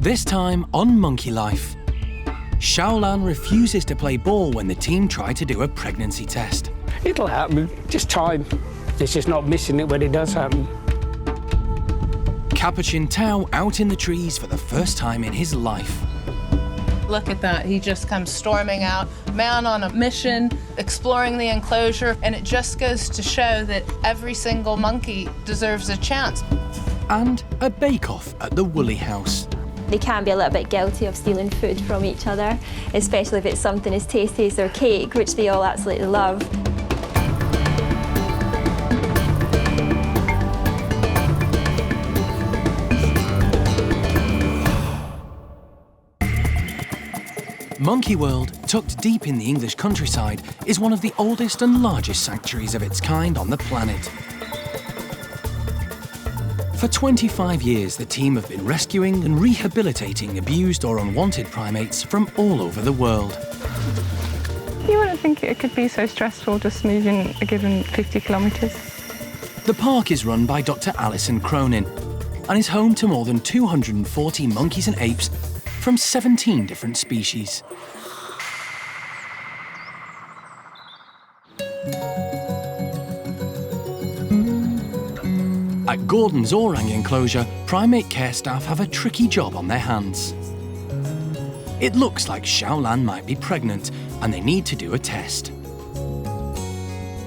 This time on Monkey Life. Xiaolan refuses to play ball when the team try to do a pregnancy test. It'll happen, just time. It's just not missing it when it does happen. Capuchin Tao out in the trees for the first time in his life. Look at that, he just comes storming out, man on a mission, exploring the enclosure, and it just goes to show that every single monkey deserves a chance. And a bake-off at the Woolly House. They can be a little bit guilty of stealing food from each other, especially if it's something as tasty as their cake, which they all absolutely love. Monkey World, tucked deep in the English countryside, is one of the oldest and largest sanctuaries of its kind on the planet. For 25 years, the team have been rescuing and rehabilitating abused or unwanted primates from all over the world. You wouldn't think it could be so stressful just moving a given 50 kilometres. The park is run by Dr. Alison Cronin and is home to more than 240 monkeys and apes from 17 different species. At Gordon's orang enclosure, primate care staff have a tricky job on their hands. It looks like Xiaolan might be pregnant and they need to do a test.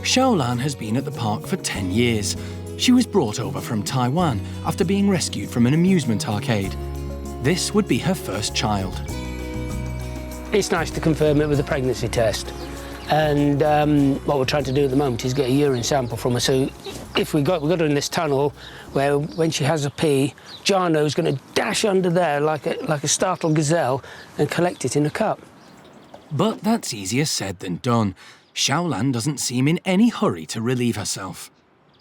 Xiaolan has been at the park for 10 years. She was brought over from Taiwan after being rescued from an amusement arcade. This would be her first child. It's nice to confirm it with a pregnancy test. And what we're trying to do at the moment is get a urine sample from her. So if we got her in this tunnel where when she has a pee, Jarno's going to dash under there like a startled gazelle and collect it in a cup. But that's easier said than done. Xiaolan doesn't seem in any hurry to relieve herself.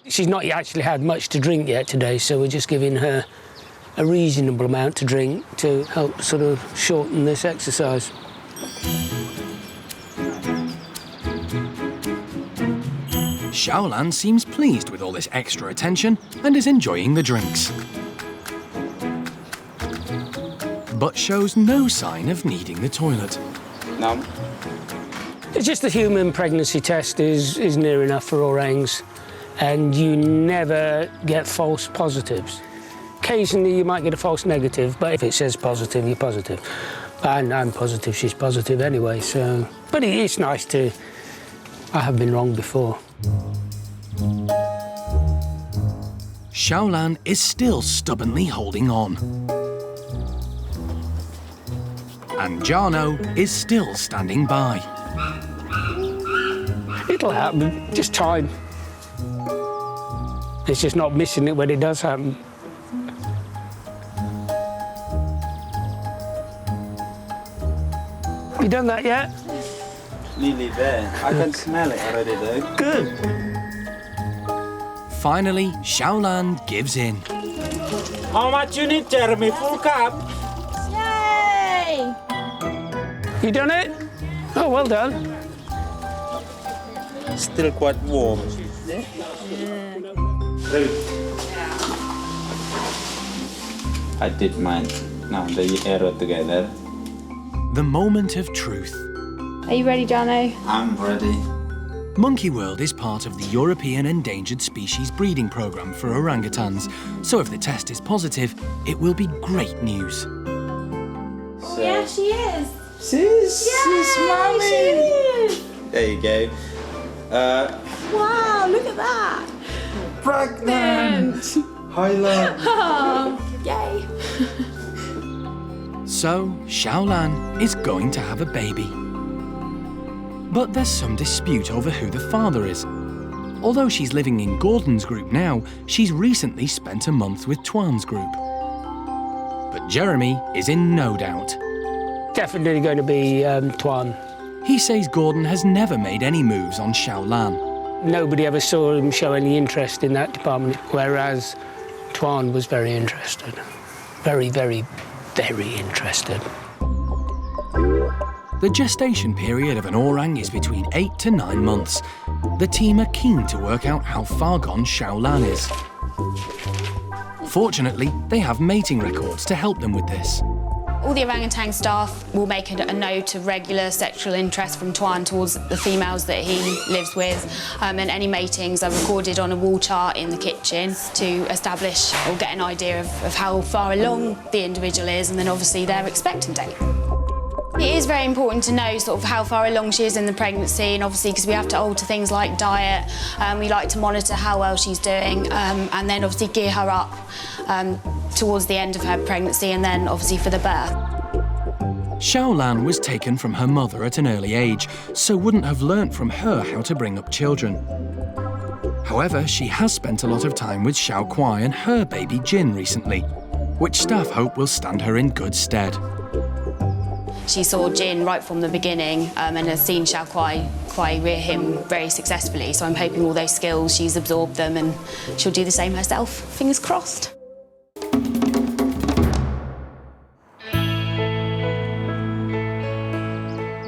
She's not actually had much to drink yet today, so we're just giving her a reasonable amount to drink to help sort of shorten this exercise. Xiaolan seems pleased with all this extra attention and is enjoying the drinks. But shows no sign of needing the toilet. No. It's just the human pregnancy test is near enough for orangs, and you never get false positives. Occasionally you might get a false negative, but if it says positive, you're positive. And I'm positive she's positive anyway, so... But it's nice to... I have been wrong before. Xiaolan is still stubbornly holding on. And Jarno is still standing by. It'll happen, just time. It's just not missing it when it does happen. You done that yet? Nearly there. I can smell it already though. Good. Finally, Xiaolan gives in. How much you need, Jeremy? Full cup? Yay! You done it? Oh, well done. Still quite warm. I did mine. Now the arrow together. The moment of truth. Are you ready, Jarno? I'm ready. Monkey World is part of the European Endangered Species Breeding Programme for orangutans, so if the test is positive, it will be great news. So, Yeah, she is. She's mommy. She is. There you go. Wow, look at that. Pregnant. Hi, love. Oh, yay. So, Xiaolan is going to have a baby. But there's some dispute over who the father is. Although she's living in Gordon's group now, she's recently spent a month with Tuan's group. But Jeremy is in no doubt. Definitely going to be Tuan. He says Gordon has never made any moves on Xiaolan. Nobody ever saw him show any interest in that department, whereas Tuan was very interested. Very, very, very interested. The gestation period of an orang is between 8 to 9 months. The team are keen to work out how far gone Xiaolan is. Fortunately, they have mating records to help them with this. All the orangutan staff will make a note of regular sexual interest from Tuan towards the females that he lives with, and any matings are recorded on a wall chart in the kitchen to establish or get an idea of how far along the individual is, and then obviously their expectant date. It is very important to know sort of how far along she is in the pregnancy, and obviously because we have to alter things like diet, we like to monitor how well she's doing, and then obviously gear her up towards the end of her pregnancy and then obviously for the birth. Xiaolan was taken from her mother at an early age, so wouldn't have learnt from her how to bring up children. However, she has spent a lot of time with Xiao Kuai and her baby Jin recently, which staff hope will stand her in good stead. She saw Jin right from the beginning and has seen Xiao Kuai rear him very successfully, so I'm hoping all those skills, she's absorbed them and she'll do the same herself. Fingers crossed.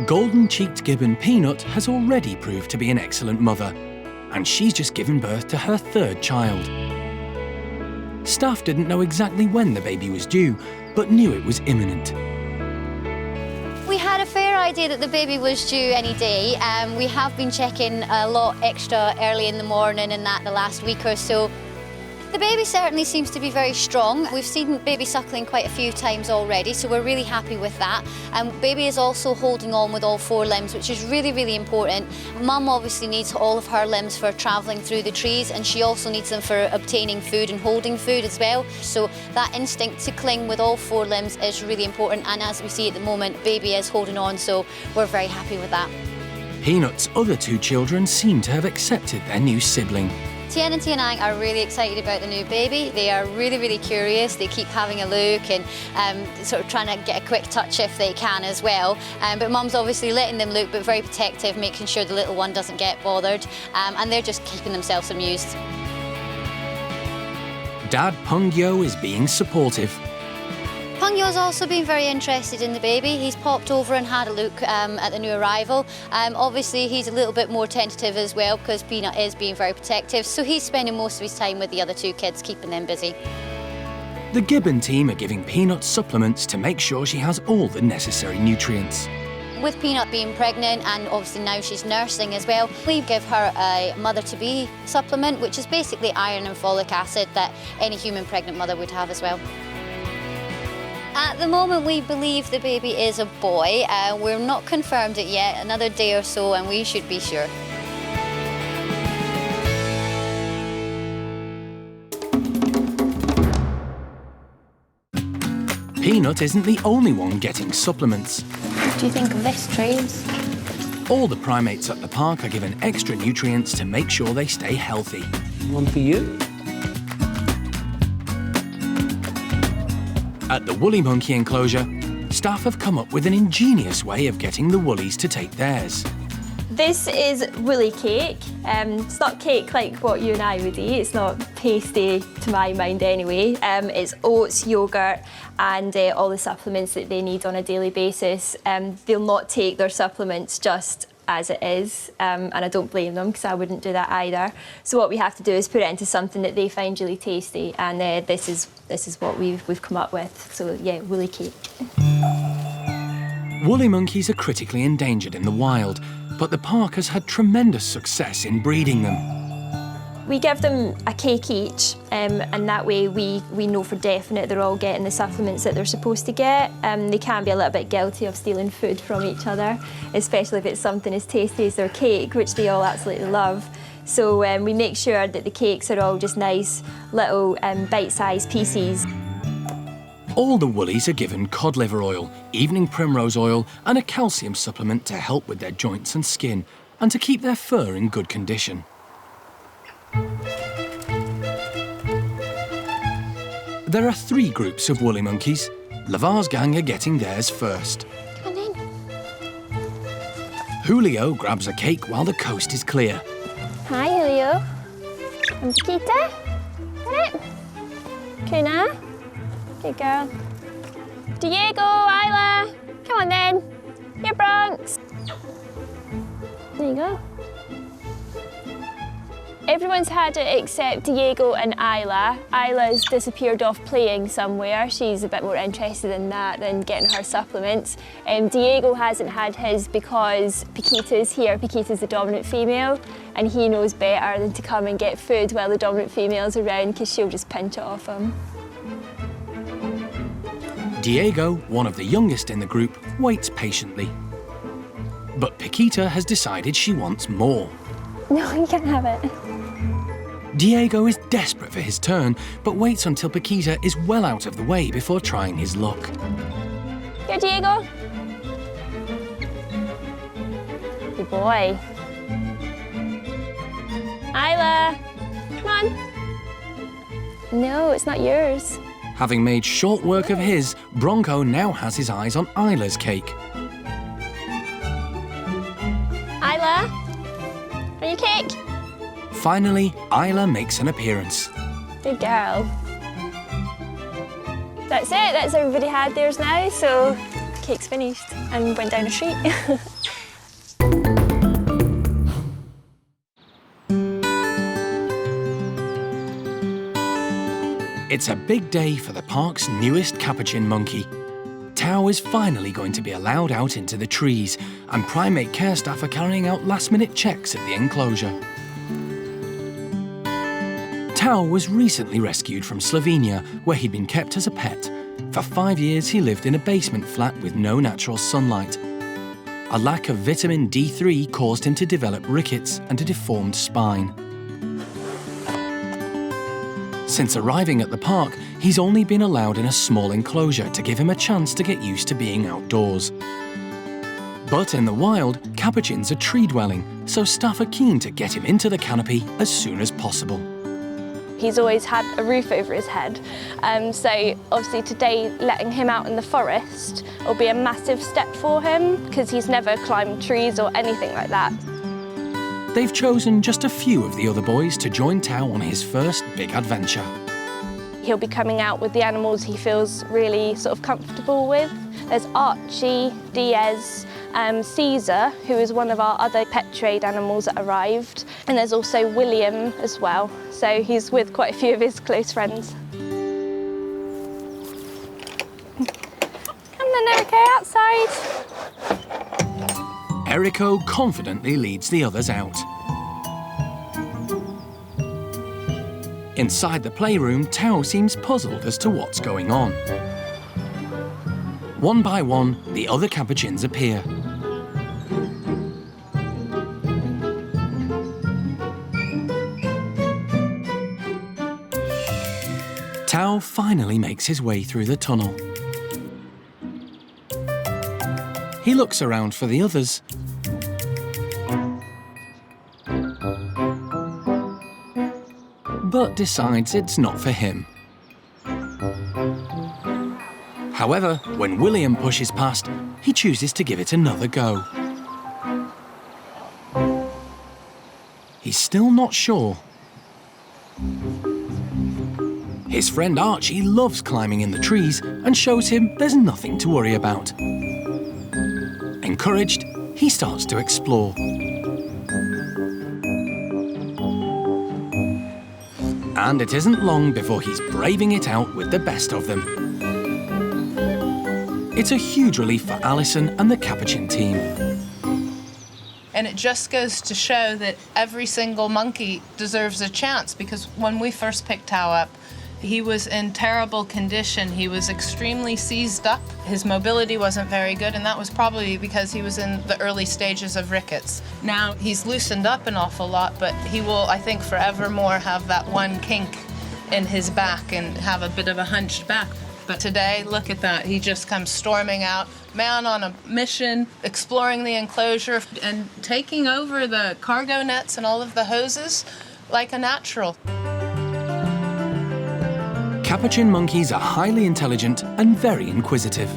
Golden-cheeked gibbon Peanut has already proved to be an excellent mother, and she's just given birth to her third child. Staff didn't know exactly when the baby was due, but knew it was imminent. We had a fair idea that the baby was due any day. We have been checking a lot extra early in the morning and that the last week or so. The baby certainly seems to be very strong. We've seen baby suckling quite a few times already, so we're really happy with that. Baby is also holding on with all 4 limbs, which is really, really important. Mum obviously needs all of her limbs for travelling through the trees, and she also needs them for obtaining food and holding food as well. So that instinct to cling with all 4 limbs is really important, and as we see at the moment, baby is holding on, so we're very happy with that. Peanut's other 2 children seem to have accepted their new sibling. Tien and Tianang are really excited about the new baby. They are really, really curious. They keep having a look and sort of trying to get a quick touch if they can as well. But Mum's obviously letting them look, but very protective, making sure the little one doesn't get bothered. And they're just keeping themselves amused. Dad Peng Yo is being supportive. Peng Yo's also been very interested in the baby. He's popped over and had a look at the new arrival. Obviously, he's a little bit more tentative as well because Peanut is being very protective, so he's spending most of his time with the other 2 kids, keeping them busy. The gibbon team are giving Peanut supplements to make sure she has all the necessary nutrients. With Peanut being pregnant and obviously now she's nursing as well, we give her a mother-to-be supplement, which is basically iron and folic acid that any human pregnant mother would have as well. At the moment, we believe the baby is a boy. We're not confirmed it yet. Another day or so and we should be sure. Peanut isn't the only one getting supplements. What do you think of this, Traves? All the primates at the park are given extra nutrients to make sure they stay healthy. One for you. At the woolly monkey enclosure, staff have come up with an ingenious way of getting the woolies to take theirs. This is woolly cake. It's not cake like what you and I would eat. It's not pasty to my mind anyway. It's oats, yoghurt and all the supplements that they need on a daily basis. They'll not take their supplements just as it is, and I don't blame them because I wouldn't do that either. So what we have to do is put it into something that they find really tasty, and this is what we've come up with. So yeah, woolly cake. Woolly monkeys are critically endangered in the wild, but the park has had tremendous success in breeding them. We give them a cake each, and that way we know for definite they're all getting the supplements that they're supposed to get. They can be a little bit guilty of stealing food from each other, especially if it's something as tasty as their cake, which they all absolutely love. So we make sure that the cakes are all just nice little bite-sized pieces. All the woolies are given cod liver oil, evening primrose oil and a calcium supplement to help with their joints and skin and to keep their fur in good condition. There are 3 groups of woolly monkeys. Lavar's gang are getting theirs first. Come on in. Julio grabs a cake while the coast is clear. Hi, Julio. I'm Chiquita. Get it? Kuna. Good girl. Diego, Isla. Come on then. Your Bronx. There you go. Everyone's had it except Diego and Isla. Isla's disappeared off playing somewhere. She's a bit more interested in that than getting her supplements. Diego hasn't had his because Paquita's here. Paquita's the dominant female, and he knows better than to come and get food while the dominant female's around, because she'll just pinch it off him. Diego, one of the youngest in the group, waits patiently. But Paquita has decided she wants more. No, you can't have it. Diego is desperate for his turn, but waits until Paquita is well out of the way before trying his luck. Here, Diego. Good boy. Isla, come on. No, it's not yours. Having made short work of his, Bronco now has his eyes on Isla's cake. Isla, are you cake? Finally, Isla makes an appearance. Good girl. That's it, that's everybody had theirs now, so cake's finished and went down a treat. It's a big day for the park's newest capuchin monkey. Tao is finally going to be allowed out into the trees, and primate care staff are carrying out last-minute checks at the enclosure. Tao was recently rescued from Slovenia, where he'd been kept as a pet. For 5 years, he lived in a basement flat with no natural sunlight. A lack of vitamin D3 caused him to develop rickets and a deformed spine. Since arriving at the park, he's only been allowed in a small enclosure to give him a chance to get used to being outdoors. But in the wild, capuchins are tree-dwelling, so staff are keen to get him into the canopy as soon as possible. He's always had a roof over his head, so obviously today letting him out in the forest will be a massive step for him, because he's never climbed trees or anything like that. They've chosen just a few of the other boys to join Tao on his first big adventure. He'll be coming out with the animals he feels really sort of comfortable with. There's Archie, Diaz, Caesar, who is one of our other pet trade animals that arrived, and there's also William as well, so he's with quite a few of his close friends. Come then, Erica, outside. Erico confidently leads the others out. Inside the playroom, Tao seems puzzled as to what's going on. One by one, the other capuchins appear. Tao finally makes his way through the tunnel. He looks around for the others. But decides it's not for him. However, when William pushes past, he chooses to give it another go. He's still not sure. His friend Archie loves climbing in the trees and shows him there's nothing to worry about. Encouraged, he starts to explore. And it isn't long before he's braving it out with the best of them. It's a huge relief for Alison and the capuchin team. And it just goes to show that every single monkey deserves a chance, because when we first picked Tao up, he was in terrible condition. He was extremely seized up. His mobility wasn't very good, and that was probably because he was in the early stages of rickets. Now he's loosened up an awful lot, but he will, I think, forevermore have that one kink in his back and have a bit of a hunched back. But today, look at that. He just comes storming out, man on a mission, exploring the enclosure and taking over the cargo nets and all of the hoses like a natural. Capuchin monkeys are highly intelligent and very inquisitive.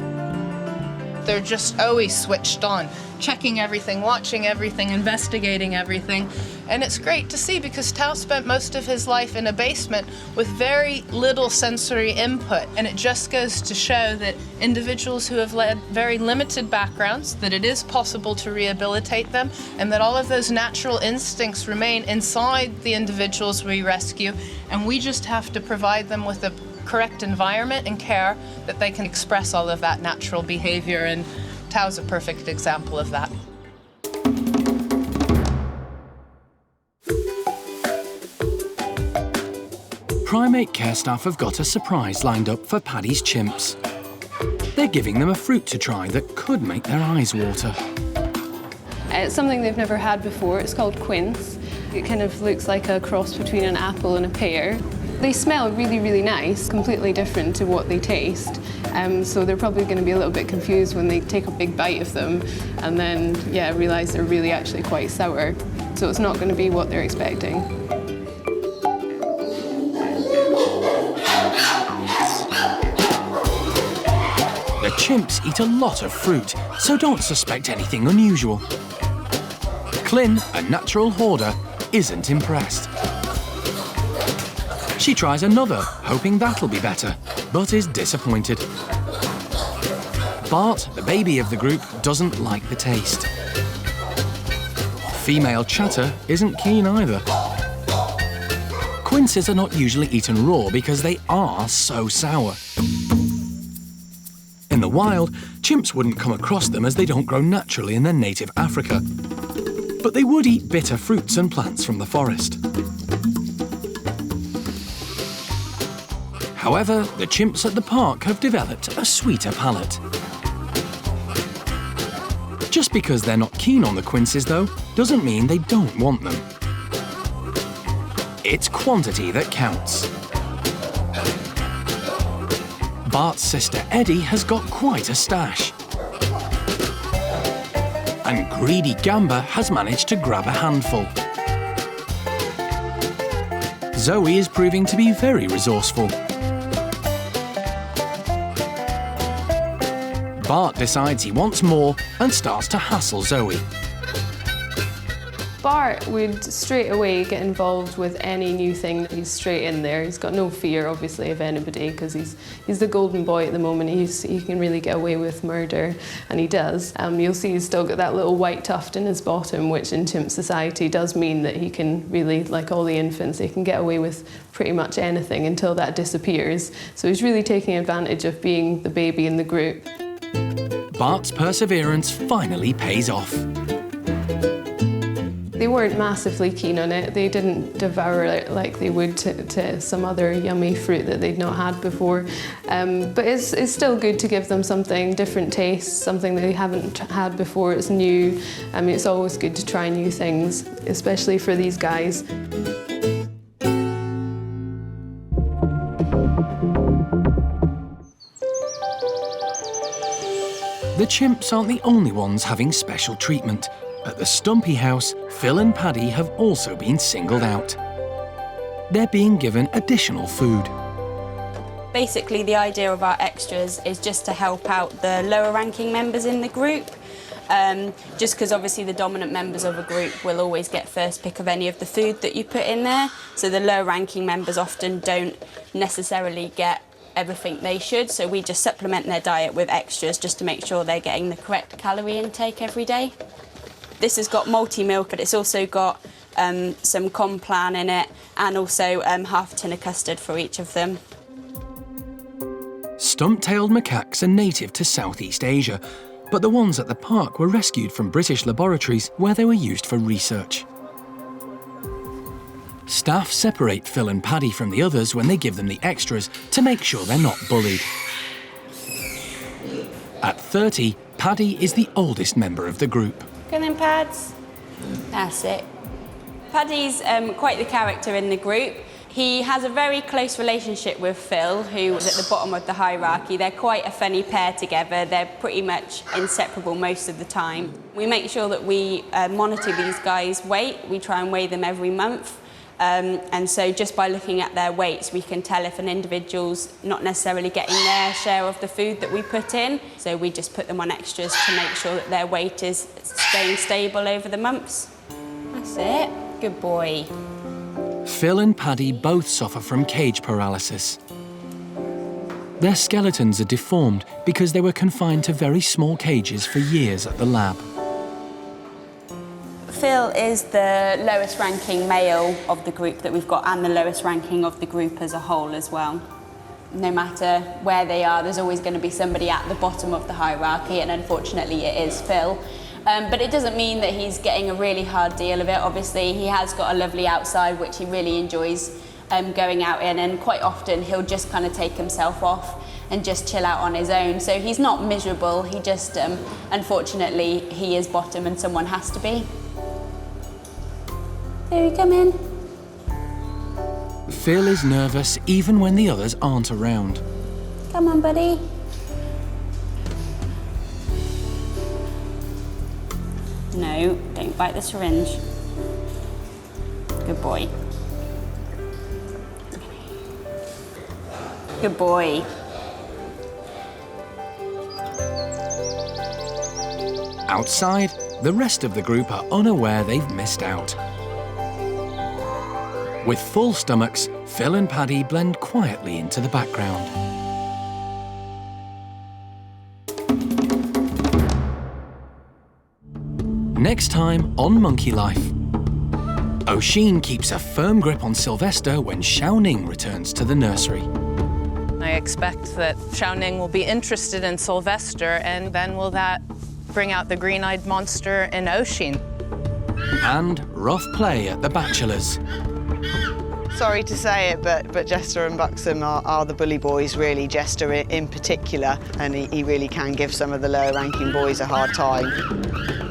They're just always switched on, checking everything, watching everything, investigating everything. And it's great to see because Tao spent most of his life in a basement with very little sensory input. And it just goes to show that individuals who have led very limited backgrounds, that it is possible to rehabilitate them, and that all of those natural instincts remain inside the individuals we rescue. And we just have to provide them with the correct environment and care that they can express all of that natural behavior. And Tao's a perfect example of that. Primate care staff have got a surprise lined up for Paddy's chimps. They're giving them a fruit to try that could make their eyes water. It's something they've never had before. It's called quince. It kind of looks like a cross between an apple and a pear. They smell really, really nice, completely different to what they taste. So they're probably going to be a little bit confused when they take a big bite of them and then, realise they're really actually quite sour. So it's not going to be what they're expecting. The chimps eat a lot of fruit, so don't suspect anything unusual. Clin, a natural hoarder, isn't impressed. She tries another, hoping that'll be better, but is disappointed. Bart, the baby of the group, doesn't like the taste. Female Chatter isn't keen either. Quinces are not usually eaten raw because they are so sour. In the wild, chimps wouldn't come across them as they don't grow naturally in their native Africa. But they would eat bitter fruits and plants from the forest. However, the chimps at the park have developed a sweeter palate. Just because they're not keen on the quinces, though, doesn't mean they don't want them. It's quantity that counts. Bart's sister Eddie has got quite a stash. And greedy Gamba has managed to grab a handful. Zoe is proving to be very resourceful. Bart decides he wants more and starts to hassle Zoe. Bart would straight away get involved with any new thing. He's straight in there. He's got no fear, obviously, of anybody because he's the golden boy at the moment. He can really get away with murder, and he does. You'll see he's still got that little white tuft in his bottom, which in chimp society does mean that he can really, like all the infants, he can get away with pretty much anything until that disappears. So he's really taking advantage of being the baby in the group. Bart's perseverance finally pays off. They weren't massively keen on it. They didn't devour it like they would to some other yummy fruit that they'd not had before. But it's still good to give them something, different taste, something they haven't had before. It's new. I mean, it's always good to try new things, especially for these guys. The chimps aren't the only ones having special treatment. At the Stumpy house, Phil and Paddy have also been singled out. They're being given additional food. Basically, the idea of our extras is just to help out the lower ranking members in the group. Just because obviously the dominant members of a group will always get first pick of any of the food that you put in there. So the lower ranking members often don't necessarily get everything they should. So we just supplement their diet with extras just to make sure they're getting the correct calorie intake every day. This has got multi-milk, but it's also got some Complan in it and also half a tin of custard for each of them. Stump-tailed macaques are native to Southeast Asia, but the ones at the park were rescued from British laboratories where they were used for research. Staff separate Phil and Paddy from the others when they give them the extras to make sure they're not bullied. At 30, Paddy is the oldest member of the group. Go then, Pads. That's it. Paddy's quite the character in the group. He has a very close relationship with Phil, who is at the bottom of the hierarchy. They're quite a funny pair together. They're pretty much inseparable most of the time. We make sure that we monitor these guys' weight. We try and weigh them every month. And so just by looking at their weights, we can tell if an individual's not necessarily getting their share of the food that we put in. So we just put them on extras to make sure that their weight is staying stable over the months. That's it. Good boy. Phil and Paddy both suffer from cage paralysis. Their skeletons are deformed because they were confined to very small cages for years at the lab. Phil is the lowest ranking male of the group that we've got and the lowest ranking of the group as a whole as well. No matter where they are, there's always going to be somebody at the bottom of the hierarchy, and unfortunately it is Phil. But it doesn't mean that he's getting a really hard deal of it. Obviously, he has got a lovely outside, which he really enjoys going out in, and quite often he'll just kind of take himself off and just chill out on his own. So he's not miserable, he just, unfortunately, he is bottom and someone has to be. There you come in. Phil is nervous even when the others aren't around. Come on, buddy. No, don't bite the syringe. Good boy. Good boy. Outside, the rest of the group are unaware they've missed out. With full stomachs, Phil and Paddy blend quietly into the background. Next time on Monkey Life. Oisin keeps a firm grip on Sylvester when Xiao Ning returns to the nursery. I expect that Xiao Ning will be interested in Sylvester, and then will that bring out the green-eyed monster in Oisin. And rough play at the Bachelors. Sorry to say it, but Jester and Buxom are the bully boys, really, Jester in particular, and he really can give some of the lower ranking boys a hard time.